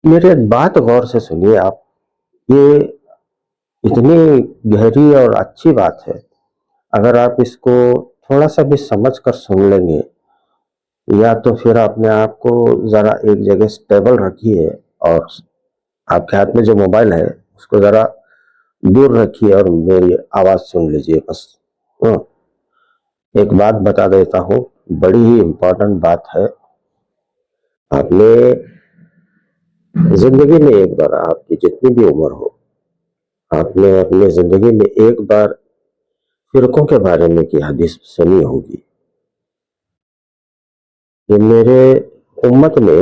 मेरी एक बात गौर से सुनिए आप। ये इतनी गहरी और अच्छी बात है। अगर आप इसको थोड़ा सा भी समझ कर सुन लेंगे, या तो फिर अपने आप को जरा एक जगह स्टेबल रखिए और आपके हाथ में जो मोबाइल है उसको जरा दूर रखिए और मेरी आवाज सुन लीजिए बस। हाँ, एक बात बता देता हूँ, बड़ी ही इम्पोर्टेंट बात है। आपने जिंदगी में एक बार, आपकी जितनी भी उम्र हो, आपने अपनी जिंदगी में एक बार फिरकों के बारे में की हदीस सुनी होगी कि मेरे उम्मत में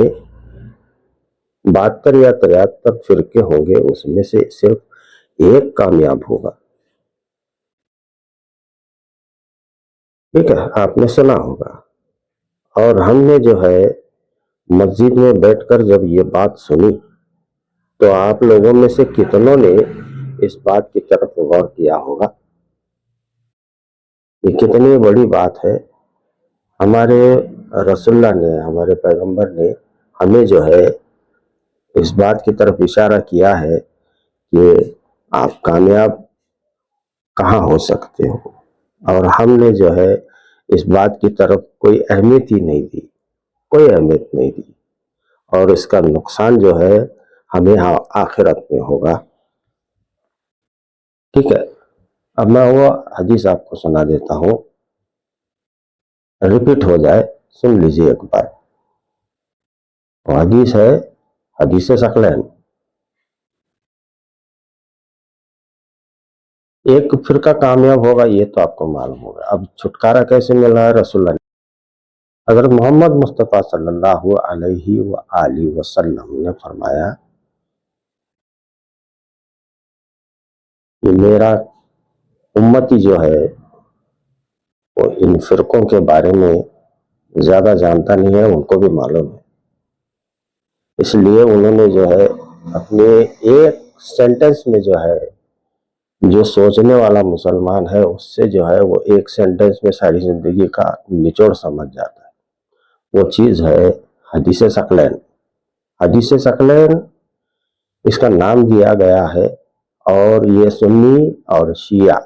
72 या 73 फिरके होंगे, उसमें से सिर्फ एक कामयाब होगा। ठीक है, आपने सुना होगा। और हमने जो है मस्जिद में बैठकर जब ये बात सुनी, तो आप लोगों में से कितनों ने इस बात की तरफ गौर किया होगा। ये कितनी बड़ी बात है। हमारे रसूलुल्लाह ने, हमारे पैगंबर ने हमें जो है इस बात की तरफ इशारा किया है कि आप कामयाब कहाँ हो सकते हो, और हमने जो है इस बात की तरफ कोई अहमियत ही नहीं दी, कोई अहमियत नहीं दी। और इसका नुकसान जो है हमें आखिरत में होगा। ठीक है, अब मैं वो हदीस आपको सुना देता हूँ, रिपीट हो जाए, सुन लीजिए एक बार। वो हदीस है, हदीस सकलैन। एक फिरका कामयाब होगा ये तो आपको मालूम होगा। अब छुटकारा कैसे मिला है? रसूलुल्लाह ने, हज़रत मोहम्मद मुस्तफ़ा सल्लल्लाहु अलैहि व आलिहि वसल्लम ने फरमाया कि मेरा उम्मती जो है वो इन फिरकों के बारे में ज्यादा जानता नहीं है, उनको भी मालूम है। इसलिए उन्होंने जो है अपने एक सेंटेंस में जो है, जो सोचने वाला मुसलमान है उससे जो है वो एक सेंटेंस में सारी जिंदगी का निचोड़ समझ जाता है। वो चीज है हदीस सकलैन। हदीस सकलैन इसका नाम दिया गया है। और ये सुन्नी और शिया,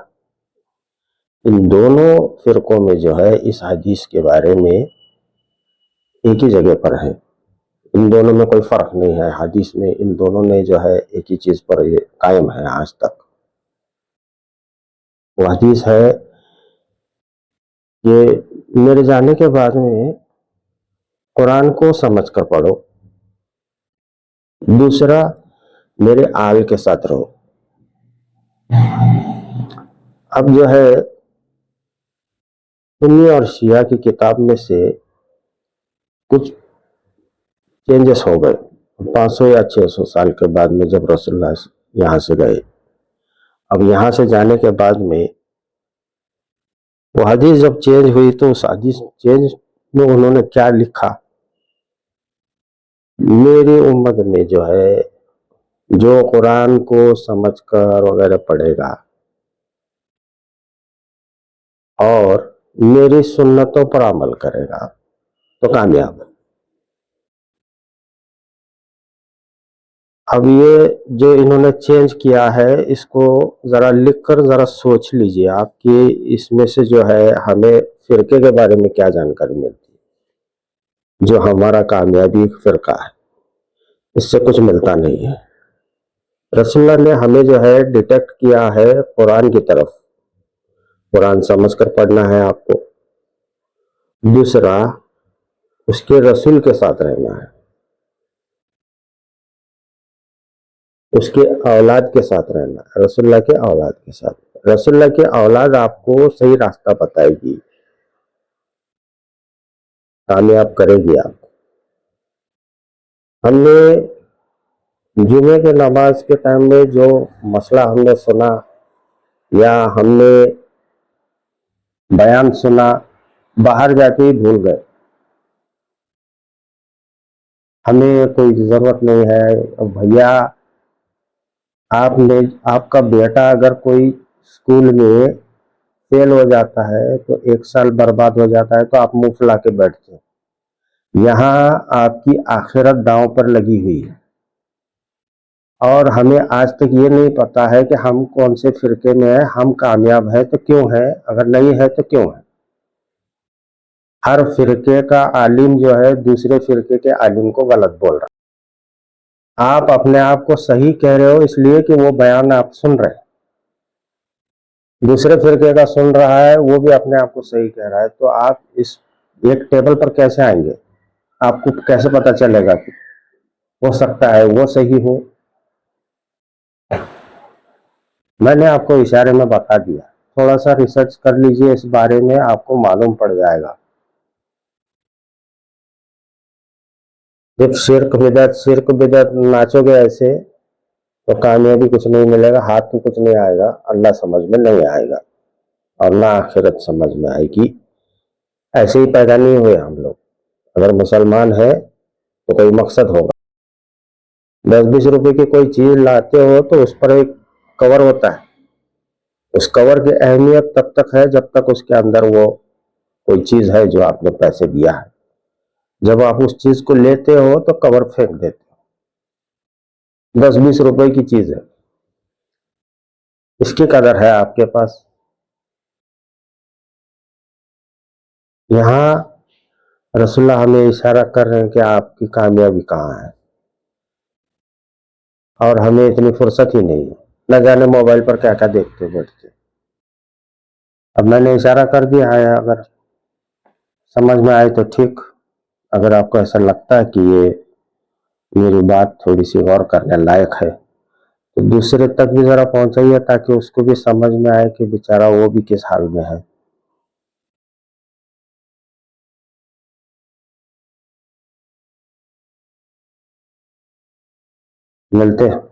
इन दोनों फिरकों में जो है इस हदीस के बारे में एक ही जगह पर है। इन दोनों में कोई फर्क नहीं है। हदीस में इन दोनों ने जो है एक ही चीज पर ये कायम है आज तक। वो हदीस है कि मेरे जाने के बाद में कुरान को समझ कर पढ़ो। दूसरा, मेरे आल के साथ रहो। अब जो है सुन्नी और शिया की किताब में से कुछ चेंजेस हो गए 500 या 600 साल के बाद में, जब रसूलुल्लाह यहाँ से गए। अब यहाँ से जाने के बाद में वो हदीस जब चेंज हुई, तो उस हदीस चेंज में उन्होंने क्या लिखा, मेरी उम्मत में जो है जो कुरान को समझकर वगैरह पढ़ेगा और मेरी सुन्नतों पर अमल करेगा तो कामयाब है। अब ये जो इन्होंने चेंज किया है, इसको जरा लिखकर जरा सोच लीजिए आप कि इसमें से जो है हमें फिरके के बारे में क्या जानकारी मिलती है। जो हमारा कामयाबी फिरका है, इससे कुछ मिलता नहीं है। रसूलुल्लाह ने हमें जो है डिटेक्ट किया है कुरान की तरफ। कुरान समझ कर पढ़ना है आपको। दूसरा, उसके रसूल के साथ रहना है, उसके औलाद के साथ रहना है, रसूलुल्लाह के औलाद के साथ। रसूलुल्लाह के औलाद आपको सही रास्ता बताएगी, कामयाब करेगी आपको। हमने जुमे के नमाज के टाइम में जो मसला हमने सुना या हमने बयान सुना, बाहर जाके ही भूल गए। हमें कोई जरूरत नहीं है भैया। आपने, आपका बेटा अगर कोई स्कूल में फेल हो जाता है तो 1 साल बर्बाद हो जाता है, तो आप मुंह फुला के बैठते हैं। यहाँ आपकी आखिरत दांव पर लगी हुई है। और हमें आज तक ये नहीं पता है कि हम कौन से फिरके में है, हम कामयाब है तो क्यों है, अगर नहीं है तो क्यों है। हर फिरके का आलिम जो है दूसरे फिरके के आलिम को गलत बोल रहा है। आप अपने आप को सही कह रहे हो इसलिए कि वो बयान आप सुन रहे हैं, दूसरे फिरके का सुन रहा है वो भी अपने आप को सही कह रहा है, तो आप इस एक टेबल पर कैसे आएंगे? आपको कैसे पता चलेगा कि हो सकता है वो सही हो? मैंने आपको इशारे में बता दिया, थोड़ा सा रिसर्च कर लीजिए इस बारे में, आपको मालूम पड़ जाएगा। जब शिर्क बिदअत नाचोगे ऐसे तो कामयाबी कुछ नहीं मिलेगा, हाथ में कुछ नहीं आएगा, अल्लाह समझ में नहीं आएगा और ना आखिरत समझ में आएगी। ऐसे ही पैदा नहीं हुए हम लोग। अगर मुसलमान है तो कोई मकसद होगा। 10-20 रुपए की कोई चीज लाते हो तो उस पर एक कवर होता है, उस कवर की अहमियत तब तक है जब तक उसके अंदर वो कोई चीज है जो आपने पैसे दिया है। जब आप उस चीज को लेते हो तो कवर फेंक देते हो। 10-20 रुपए की चीज है, इसकी कदर है आपके पास। यहाँ रसूलुल्लाह हमें इशारा कर रहे हैं कि आपकी कामयाबी कहाँ है, और हमें इतनी फुर्सत ही नहीं है। न जाने मोबाइल पर क्या क्या देखते हो बैठ के। अब मैंने इशारा कर दिया है, अगर समझ में आए तो ठीक। अगर आपको ऐसा लगता है कि ये मेरी बात थोड़ी सी गौर करने लायक है तो दूसरे तक भी जरा पहुंचाइए, ताकि उसको भी समझ में आए कि बेचारा वो भी किस हाल में है। मिलते हैं।